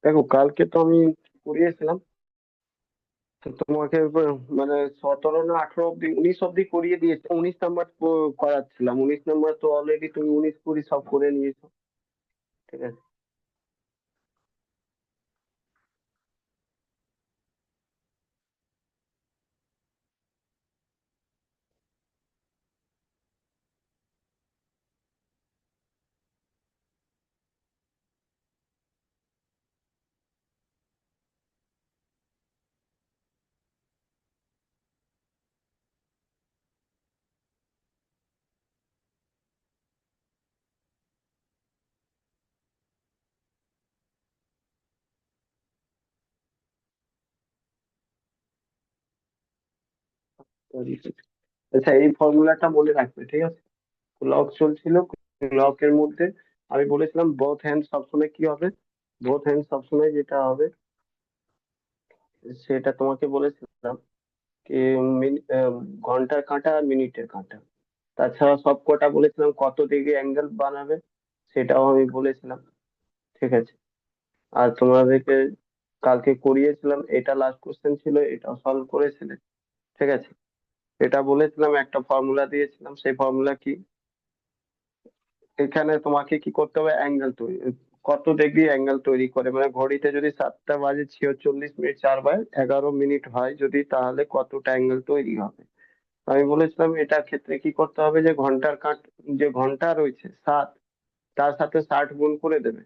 দেখো কালকে তো আমি করিয়েছিলাম। তো তোমাকে মানে 17 না 18 অব্দি 19 অব্দি করিয়ে দিয়েছে, 19 নাম্বার করাচ্ছিলাম। 19 নাম্বার তো অলরেডি তুমি 19 20 সব করে নিয়েছো। ঠিক আছে। আচ্ছা, এই ফর্মুলাটা মনে রাখবে, ঠিক আছে? ক্লক চলছিল, ক্লকের মধ্যে আমি বলেছিলাম বোথ হ্যান্ড সবসময় কি হবে, বোথ হ্যান্ড সবসময় যেটা হবে সেটা তোমাকে বলেছিলাম কি ঘন্টার কাঁটা আর মিনিটের কাঁটা। তাছাড়া সব কটা বলেছিলাম কত ডিগ্রি অ্যাঙ্গেল বানাবে, সেটাও আমি বলেছিলাম। ঠিক আছে। আর তোমাদেরকে কালকে করিয়েছিলাম, এটা লাস্ট কোশ্চেন ছিল, এটা সলভ করেছিলে। ঠিক আছে। এটা বলেছিলাম, একটা ফর্মুলা দিয়েছিলাম, সেই ফর্মুলা কি, এখানে তোমাকে কি করতে হবে, অ্যাঙ্গেল তৈরি, কত ডিগ্রি অ্যাঙ্গেল তৈরি করে, মানে ঘড়িতে যদি 7টা বাজে 46 মিনিট 4/11 মিনিট হয় যদি, তাহলে কতটা অ্যাঙ্গেল তৈরি হবে। আমি বলেছিলাম এটার ক্ষেত্রে কি করতে হবে, যে ঘন্টার কাঁট, যে ঘন্টা রয়েছে 7, তার সাথে 60 গুণ করে দেবে।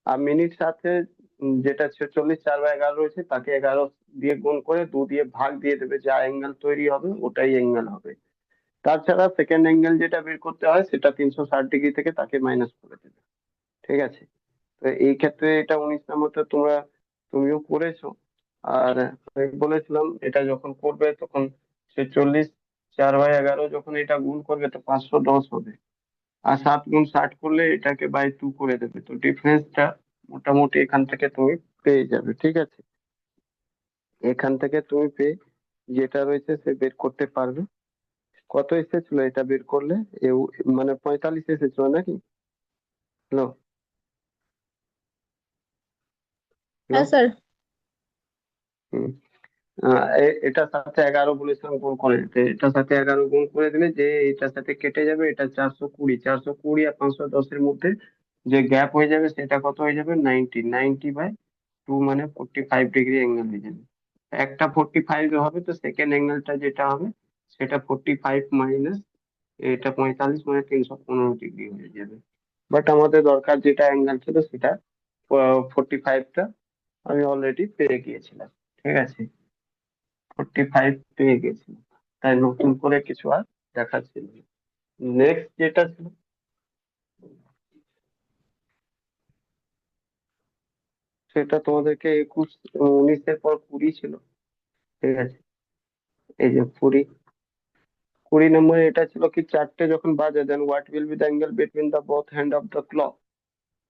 আর মিনিট সাথে যেটা 46 4/11 রয়েছে, তাকে 11 দিয়ে গুণ করে 2 দিয়ে ভাগ দিয়ে দেবে, যা অ্যাঙ্গেল তৈরি হবে ওটাই অ্যাঙ্গেল হবে। তাছাড়া সেকেন্ড অ্যাঙ্গেল যেটা বের করতে হয়, সেটা 360 ডিগ্রি থেকে তাকে মাইনাস করে দেবে। ঠিক আছে। তো এই ক্ষেত্রে এটা 19 নাম্বারটা তুমিও করেছো। আর আমি বলেছিলাম এটা যখন করবে তখন 46 4/11 যখন এটা গুণ করবে তো 510 হবে। আর 7 গুণ 60 করলে এটাকে বাই 2 করে দেবে, তো ডিফারেন্সটা মোটামুটি এখান থেকে তুমি পেয়ে যাবে। ঠিক আছে। এখান থেকে তুমি পেয়ে যেটা রয়েছে সে বের করতে পারবে। কত এসেছিল এটা বের করলে? মানে 45 এসেছিল নাকি? হ্যালো? হ্যালো? হ্যাঁ স্যার। হুম। এটার সাথে 11 বলেছিলাম গুণ করে দিতে, এটার সাথে 11 গুণ করে দিলে যে এটার সাথে কেটে যাবে, এটা 420, 420 আর 510-এর মধ্যে যে গ্যাপ হয়ে যাবে সেটা কত হয়ে যাবে, 90, 90/2, মানে 45 ডিগ্রি অ্যাঙ্গেল হয়ে যাবে। একটা 45 হবে, তো সেকেন্ড অ্যাঙ্গেলটা যেটা হবে সেটা 45 মাইনাস এটা 45, মানে 315 ডিগ্রি হয়ে যাবে। বাট আমাদের দরকার যেটা অ্যাঙ্গেল ছিল সেটা 45টা আমি অলরেডি পেয়ে গিয়েছিলাম। ঠিক আছে। 45 পেয়ে গেছি, তাই নতুন করে কিছু আর দেখাচ্ছিল না। নেক্সট যেটা ছিল, সেটা তোমাদেরকে 21 19-এর পর 20 ছিল। ঠিক আছে। এই যে 20 নম্বরে এটা ছিল কি, চারটে যখন বাজে then what will be the angle between the both hand of the clock.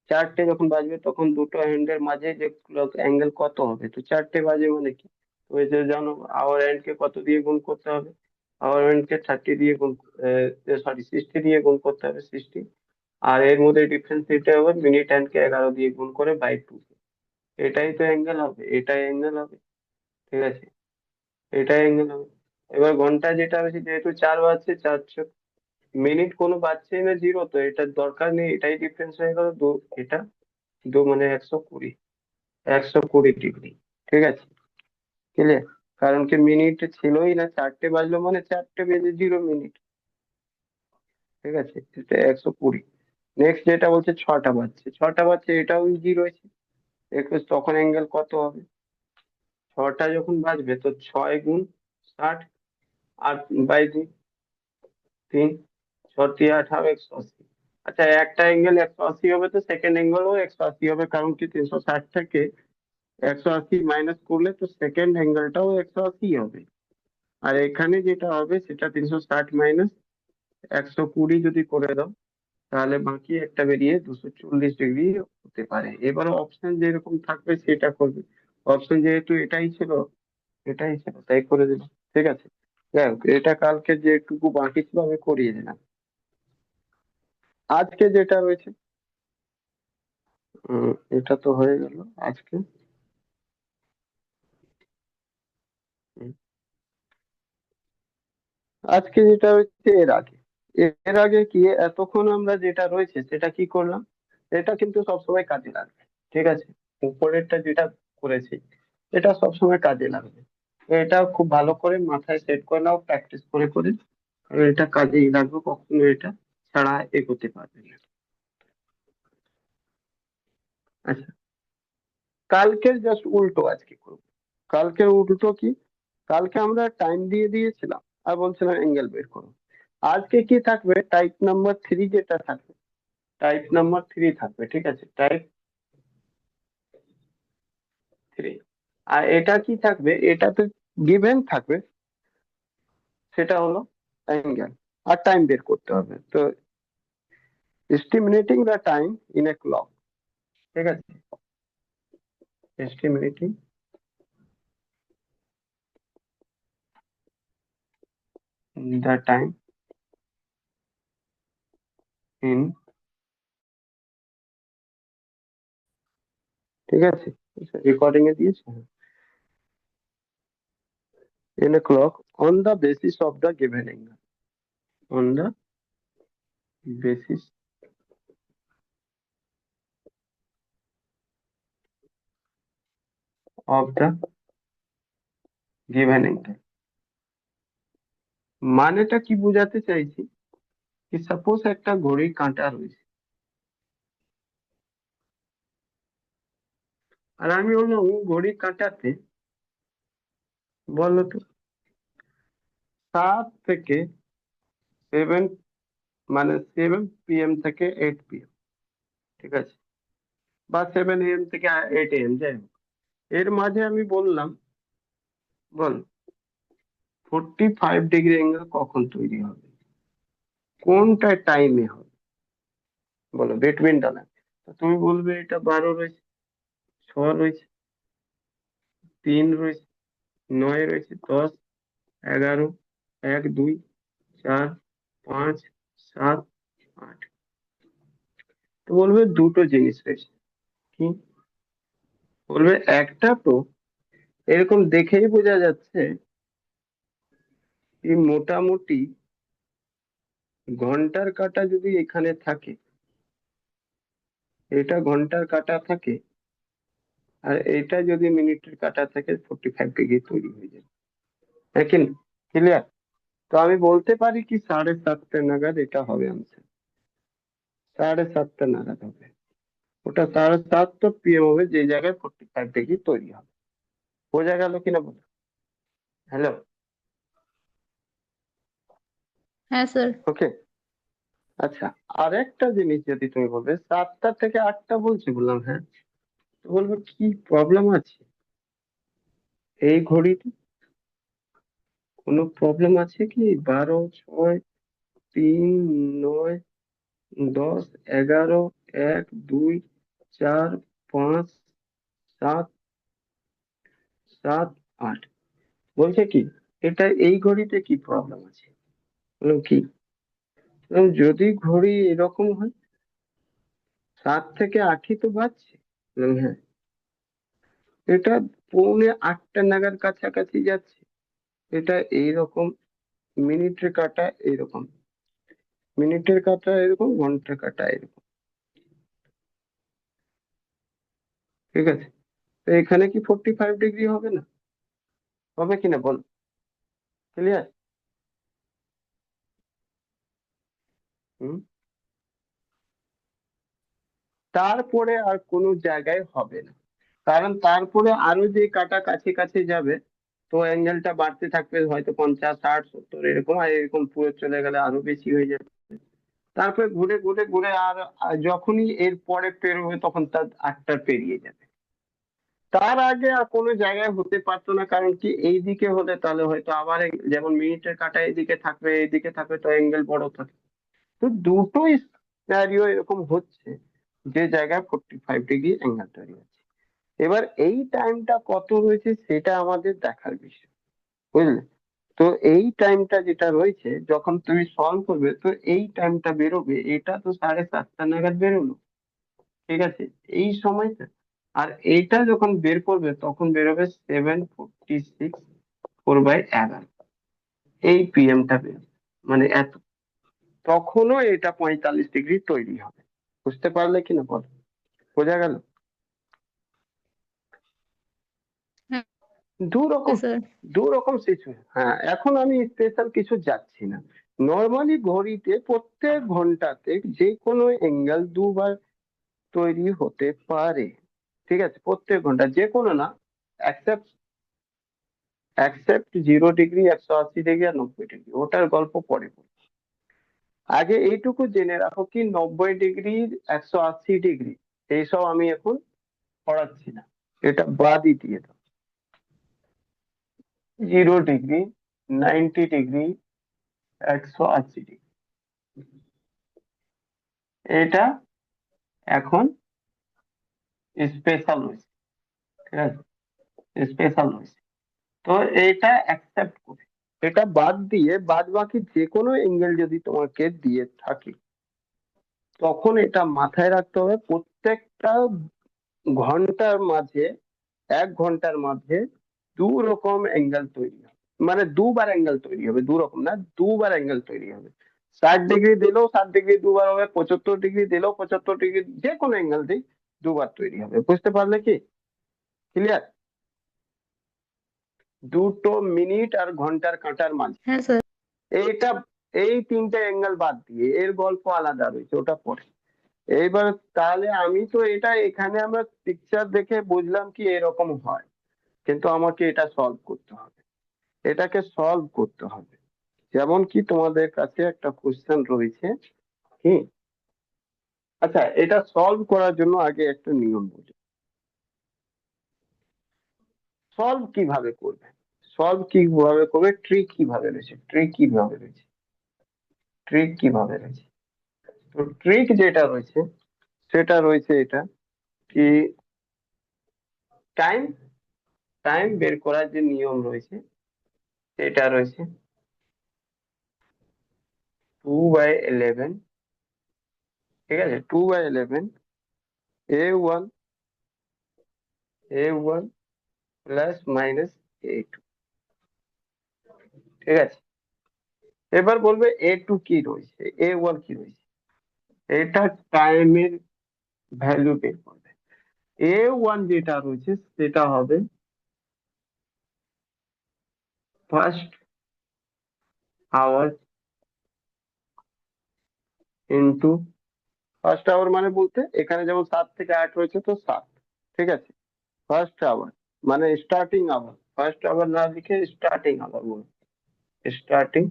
চারটে যখন বাজবে তখন দুটো হ্যান্ডের মাঝে যে ক্লক অ্যাঙ্গেল কত হবে, তো চারটে বাজে মানে কি, তুমি যে জানো আওয়ার হ্যান্ড কে কত দিয়ে গুণ করতে হবে, আওয়ার হ্যান্ড কে 30 দিয়ে গুণ, সরি 60 দিয়ে গুণ করতে হবে, 60। আর এর মধ্যে ডিফারেন্স দিতে হবে, মিনিট হ্যান্ড কে 11 দিয়ে গুণ করে বাই 2। এটাই তো অ্যাঙ্গেল হবে, এটাই অ্যাঙ্গেল হবে। ঠিক আছে। এটাই অ্যাঙ্গেল হবে। এবার ঘন্টা যেটা হচ্ছে, যেহেতু 4 বাজছে, 4 মিনিট কোনো বাজছেই না, জিরো, তো এটার দরকার নেই, এটাই ডিফারেন্স হয়ে গেল দু। এটা দু মানে 120, 120 ডিগ্রি। ঠিক আছে। ক্লিয়ার? কারণ কি মিনিট ছিলই না, চারটে বাজলো মানে 4 বেজে 0 মিনিট। ঠিক আছে। এটা 120। নেক্সট যেটা বলছে 6টা বাজছে, 6টা বাজছে, এটাও ইজি রয়েছে। তখন অ্যাঙ্গেল কত হবে, 6টা যখন বাজবে তো 6 গুণ 60 আর বাই 2, 3, 6 × 3 = 18, 180। আচ্ছা, একটা অ্যাঙ্গেল 180 হবে, তো সেকেন্ড অ্যাঙ্গেলও 180 হবে, কারণ কি 360 থেকে 180 মাইনাস করলে তো সেকেন্ড অ্যাঙ্গেলটাও 180 হবে। আর এখানে যেটা হবে সেটা 360 - 120 যদি করে দাও, তাহলে বাকি একটা বেরিয়ে 240 ডিগ্রি হতে পারে। এবার অপশন যেরকম থাকবে সেটা করবে। অপশন যেহেতু এটাই ছিল তাই করে দিলাম। ঠিক আছে। যাই হোক, এটা কালকে যেটুকু বাকি ছিল আমি করিয়ে দিলাম। আজকে যেটা রয়েছে, এটা তো হয়ে গেল আজকে। হুম, আজকে যেটা হচ্ছে এর আগে কি এতক্ষণ আমরা যেটা রয়েছে সেটা কি করলাম, এটা কিন্তু সবসময় কাজে লাগবে। ঠিক আছে, উপরেরটা যেটা করেছি এটা সবসময় কাজে লাগবে। তো এটা খুব ভালো করে মাথায় সেট করে নাও, প্র্যাকটিস করে করে। কারণ এটা কাজেই লাগবে, কখনো এটা ছাড়া এগোতে পারবে না। আচ্ছা, কালকের জাস্ট উল্টো আজকে করবো। কালকের উল্টো কি, কালকে আমরা টাইম দিয়ে দিয়েছিলাম আর বলছিলাম অ্যাঙ্গেল বের করো। আজকে কি থাকবে, টাইপ নাম্বার থ্রি যেটা থাকবে, টাইপ নাম্বার থ্রি থাকবে। ঠিক আছে, টাইপ থ্রি। আর এটা কি থাকবে, এটাতে গিভেন থাকবে, সেটা হলো অ্যাঙ্গেল। আর টাইম বের করতে হবে। তো estimating the time in a clock. ঠিক আছে, এস্টিমেটিং দ্য টাইম ইন, ঠিক আছে, রেকর্ডিং এ দিয়েছে, in a clock on the basis of the given angle, on the basis of the given angle। মানেটা কি বোঝাতে চাইছি, কি সাপোজ একটা ঘড়ির কাঁটা রয়েছে, আর আমি বললাম ঘড়ির কাঁটাতে বলো তো 7 থেকে 7, মানে 7 PM থেকে 8 PM, ঠিক আছে, বা 7 AM থেকে 8 AM, যাই হোক, এর মাঝে আমি বললাম, বল 45 ডিগ্রি অ্যাঙ্গেল কখন তৈরি হবে, কোনটা টাইমে হবে, বলো বিটুইন দ্য লাইন। তুমি বলবে এটা 12 রয়েছে, 6 রয়েছে, 3 রয়েছে, 9 রয়েছে, 10, 11, 1, 2, 4, 5, 7, 8। তো বলবে দুটো জিনিস রয়েছে। কি বলবে, একটা তো এরকম দেখেই বোঝা যাচ্ছে এই মোটামুটি ঘন্টার কাঁটা যদি এখানে থাকে, এটা ঘন্টার কাঁটা থাকে, আর এটা যদি মিনিটের কাঁটা থাকে, 45 ডিগ্রি তৈরি হয়ে যাবে। দেখেন, ক্লিয়ার? তো আমি বলতে পারি কি 7:30 নাগাদ এটা হবে আনসার, 7:30 নাগাদ হবে। ওটা 7:30 PM হবে, যে জায়গায় 45 ডিগ্রি তৈরি হবে। বোঝা গেল কিনা বলো? হ্যালো? হ্যাঁ স্যার। ওকে। আচ্ছা, আরেকটা জিনিস যদি তুমি বলবে 7টা থেকে 8টা বলছি, বললাম হ্যাঁ, তো বলবো কি প্রবলেম আছে এই ঘড়িতে, কোনো প্রবলেম আছে কি? 12, 6, 3, 9, 10, 11, 1, 2, 4, 5, 7, 7, 8, বলছে কি এটা এই ঘড়িতে কি প্রবলেম আছে? বললাম কি, বললাম, যদি ঘড়ি এরকম হয়, 7 থেকে 8ই তো বাজছে। বললাম হ্যাঁ, এটা পৌনে 8টা নাগাদ কাছাকাছি যাচ্ছে, এটা এইরকম, মিনিটের কাঁটা এইরকম, মিনিটের কাঁটা এরকম, ঘন্টার কাঁটা এরকম। ঠিক আছে, তো এখানে কি 45 ডিগ্রি হবে না? হবে কিনা বল, ক্লিয়ার? হুম, তারপরে আর কোনো জায়গায় হবে না, কারণ তারপরে আরো যে কাটা কাছে কাছে যাবে, তো অ্যাঙ্গেলটা বাড়তে থাকবে, হয়তো 50, 60, 70 এরকম, আর এরকম পুরো চলে গেলে আরো বেশি হয়ে যাবে। তারপরে ঘুরে ঘুরে ঘুরে আর যখনই এর পরে পেরোবে তখন তার 8টা পেরিয়ে যাবে। তার আগে আর কোনো জায়গায় হতে পারতো না, কারণ কি এইদিকে হলে তাহলে হয়তো আবার যেমন মিনিটের কাঁটা এইদিকে থাকবে, এইদিকে থাকবে, তো অ্যাঙ্গেল বড় থাকে। তো দুটোই সিনারিও এরকম হচ্ছে, যে জায়গায় 45 ডিগ্রি অ্যাঙ্গেল তৈরি হচ্ছে। এবার এই টাইমটা কত রয়েছে সেটা আমাদের দেখার বিষয়, বুঝলে? তো এই টাইমটা যেটা রয়েছে যখন তুমি সলভ করবে, তো এই টাইমটা বেরোবে, এটা তো 7:30 নাগাদ বেরোলো। ঠিক আছে, এই সময়টা। আর এইটা যখন বের করবে তখন বেরোবে 746 4/11, এই পিএমটা বেরোবে, মানে এত। তখনও এটা 45 ডিগ্রি তৈরি হবে। বুঝতে পারলে কিনা বলো? বোঝা গেল? হ্যাঁ দু রকম, স্যার। সিচুয়েশন। হ্যাঁ, এখন আমি স্পেশাল কিছু যাচ্ছি না। নর্মালি ঘড়িতে প্রত্যেক ঘন্টাতে যে কোনো অ্যাঙ্গেল দুবার তৈরি হতে পারে। ঠিক আছে, প্রত্যেক ঘন্টা যে কোনো না, অ্যাকসেপ্ট 0 ডিগ্রি, 180 ডিগ্রি আর 90 ডিগ্রি, ওটার গল্প পরে বলবো। আগে এইটুকু জেনে রাখো কি 90 ডিগ্রি, 180 ডিগ্রি এইসব আমি এখন পড়াচ্ছি না, এটা বাদই দিয়ে দাও। 0 ডিগ্রি, 90 ডিগ্রি, 180 ডিগ্রি, এটা এখন স্পেশাল হয়েছে। ঠিক আছে, স্পেশাল হয়েছে। তো এটা অ্যাকসেপ্ট করে, এটা বাদ দিয়ে বাদ বাকি যে কোনো এঙ্গেল যদি তোমাকে দিয়ে থাকে, তখন এটা মাথায় রাখতে হবে প্রত্যেকটা ঘন্টার মাঝে, 1 ঘন্টার মাঝে দু রকম অ্যাঙ্গেল তৈরি হবে। মানে দুবার অ্যাঙ্গেল তৈরি হবে, দু রকম না, দুবার অ্যাঙ্গেল তৈরি হবে। 60 ডিগ্রি দিলেও 60 ডিগ্রি দুবার হবে, 75 ডিগ্রি দিলেও 75 ডিগ্রি, যে কোনো অ্যাঙ্গেল দিই দুবার তৈরি হবে। বুঝতে পারলে কি? ক্লিয়ার? দুটো মিনিট আর ঘন্টার কাঁটার মাঝে, হ্যাঁ স্যার। এইটা, এই তিনটে অ্যাঙ্গেল বাদ দিয়ে এর গল্প আলাদা রয়েছে, ওটা পরে। এইবার তাহলে আমি তো এটা এখানে আমরা পিকচার দেখে বুঝলাম কি এরকম হয়, কিন্তু আমাকে এটা সলভ করতে হবে, এটাকে সলভ করতে হবে। যেমন কি তোমাদের কাছে একটা কোশ্চেন রয়েছে কি, আচ্ছা, এটা সলভ করার জন্য আগে একটা নিয়ম বুঝো। সলভ কিভাবে করবে, ট্রিক কিভাবে রয়েছে, তো ট্রিক যেটা রয়েছে সেটা রয়েছে এটা কি, টাইম টাইম বের করার যে নিয়ম রয়েছে সেটা রয়েছে 2/11। ঠিক আছে, 2/11 A1, প্লাস মাইনাস A2। ঠিক আছে, এবার বলবে A2 কি রয়েছে, A1 কি রয়েছে, এটা টাইমের ভ্যালু বের করবে। A1 যেটা রয়েছে সেটা হবে first hour into, first hour মানে বলতে এখানে যেমন 7 থেকে 8 রয়েছে তো 7। ঠিক আছে, ফার্স্ট আওয়ার মানে স্টার্টিং আওয়ার, ফার্স্ট আওয়ার না লিখে স্টার্টিং আওয়ার বলুন, স্টার্টিং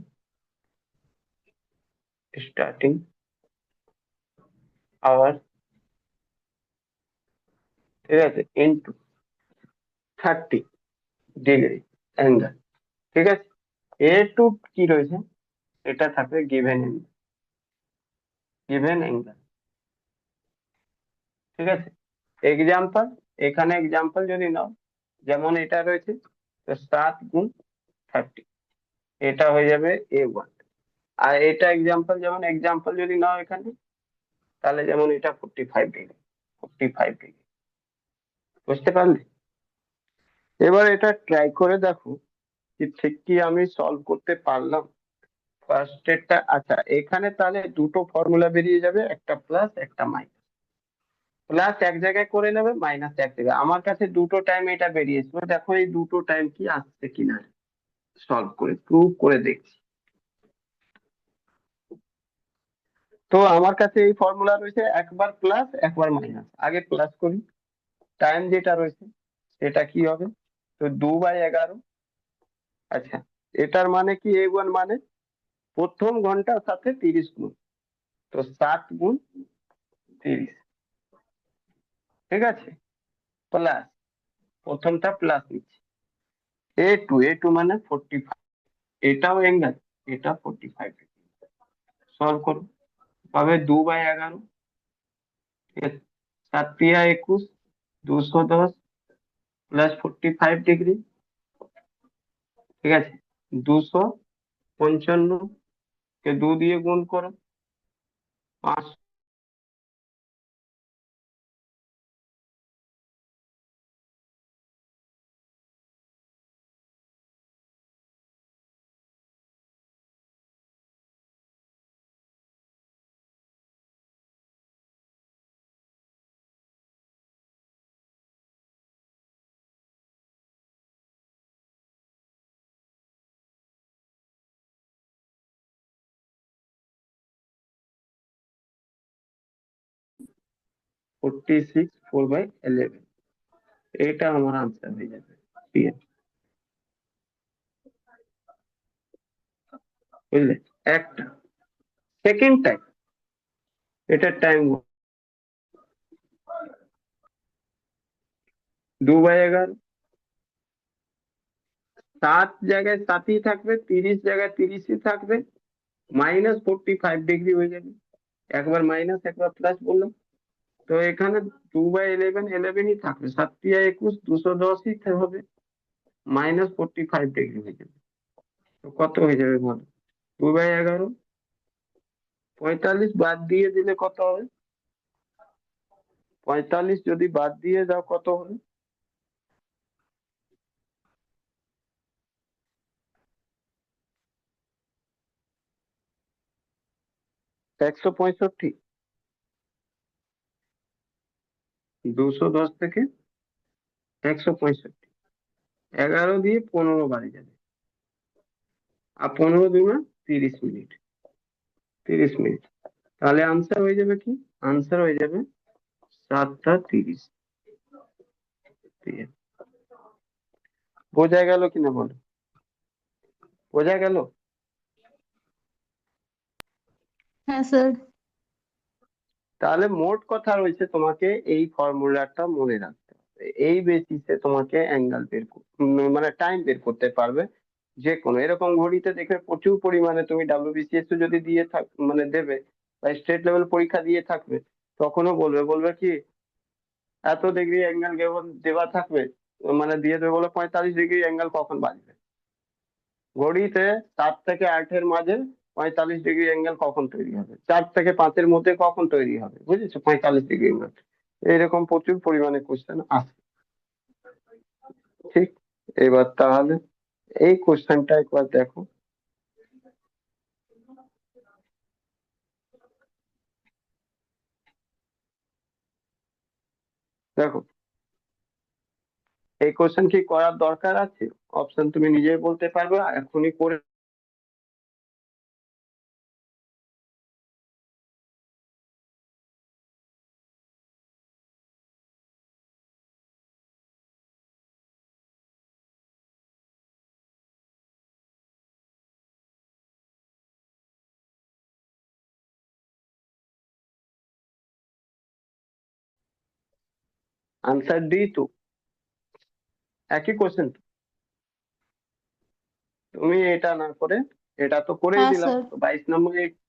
স্টার্টিং আওয়ার। ঠিক আছে, ইন্টু 30 ডিগ্রি অ্যাঙ্গেল। ঠিক আছে, A2 কি রয়েছে, এটা থাকবে গিভেন অ্যাঙ্গেল। ঠিক আছে, এক্সাম্পল, এখানে এক্সাম্পল যদি নাও, যেমন এটা রয়েছে, তো 7 গুণ 30, এটা হয়ে যাবে A1। আর এটা এক্সাম্পল, যেমন এক্সাম্পল যদি নাও এখানে, তাহলে যেমন এটা 45 ডিগ্রি, 45 ডিগ্রি। বুঝতে পারলে? এবার এটা ট্রাই করে দেখো যে ঠিক কি আমি সলভ করতে পারলাম। ফার্স্ট এরটা, আচ্ছা এখানে তাহলে দুটো ফর্মুলা বেরিয়ে যাবে, একটা প্লাস একটা মাইনাস। প্লাস এক জায়গায় করে নেবে, মাইনাস এক জায়গায়। আমার কাছে দুটো টাইম এটা বেরিয়েছিল, দেখো এই দুটো টাইম কি আসছে কিনা সলভ করে প্রুভ করে দেখছি। তো আমার কাছে এই ফর্মুলা রয়েছে, একবার প্লাস একবার মাইনাস। আগে প্লাস করি, টাইম যেটা রয়েছে সেটা কি হবে, তো 2/11। আচ্ছা, এটার মানে কি, A1 মানে প্রথম ঘন্টার সাথে 30 গুণ, তো 7 গুণ 30। ঠিক আছে, প্লাস, প্রথমটা প্লাস নিচ্ছি, A2 মানে 45, এটাও অ্যাঙ্গেল, এটা 45 ডিগ্রি। সলভ করো, পাবে 2/11। ঠিক আছে, 7 × 21, 210, প্লাস 45 ডিগ্রি। ঠিক আছে, 255 কে 2 দিয়ে গুণ করো, 500। 46 4/11, এটা আমার আনসার হয়ে যাবে। ঠিক আছে, বুঝলে? একটা সেকেন্ড টাইম, এটার টাইম 2/11। 7 জায়গায় 7ই থাকবে, 30 জায়গায় 30ই থাকবে, -45 ডিগ্রি হয়ে যাবে। একবার মাইনাস একবার প্লাস বললাম, তো এখানে 2/11 11ই থাকবে, 7 × 21 210ই হবে, -45 ডিগ্রি হয়ে যাবে। তো কত হয়ে যাবে বলো? 2/11, 45 বাদ দিয়ে দিলে কত হবে? 45 যদি বাদ দিয়ে দাও কত হবে? 165। 210 থেকে 165, 11 দিয়ে 15 বাড়ি যাবে, আর 15 × 2 = 30 মিনিট। 30 মিনিট, তাহলে আনসার হয়ে যাবে কি? আনসার হয়ে যাবে 7টা 30। ঠিক আছে, বোঝা গেল কিনা বলো? বোঝা গেল? হ্যাঁ স্যার। তাহলে মোট কথা রয়েছে, তোমাকে এই ফর্মুলাটা মনে রাখতে হবে, এই বেসিসে তোমাকে অ্যাঙ্গেল মানে টাইম বের করতে পারবে। যে কোনো এরকম ঘড়িতে দেখবে প্রচুর পরিমাণে, তুমি WBCS যদি দিয়ে মানে দেবে, বা স্টেট লেভেল পরীক্ষা দিয়ে থাকবে, তখনও বলবে কি এত ডিগ্রি অ্যাঙ্গেল দেওয়া থাকবে, মানে দিয়ে দেবে বলে 45 ডিগ্রি অ্যাঙ্গেল কখন বাজবে। ঘড়িতে 7 থেকে 8-এর মাঝে 45 ডিগ্রি অ্যাঙ্গেল কখন তৈরি হবে, 4 থেকে 5-এর মধ্যে কখন তৈরি হবে, বুঝেছো? 45 ডিগ্রির মধ্যে। এরকম প্রচুর পরিমাণে কোশ্চেন আসে। ঠিক, এবার তাহলে এই কোশ্চেনটা একবার দেখো। দেখো, এই কোশ্চেন কি করার দরকার আছে? অপশন তুমি নিজেই বলতে পারবে, এখনই করে আনসার দিই তো, একই কোশ্চেন। তুমি এটা না করে, এটা তো করেই হ্যাঁ দিলাম, স্যার। তো 22 নম্বরে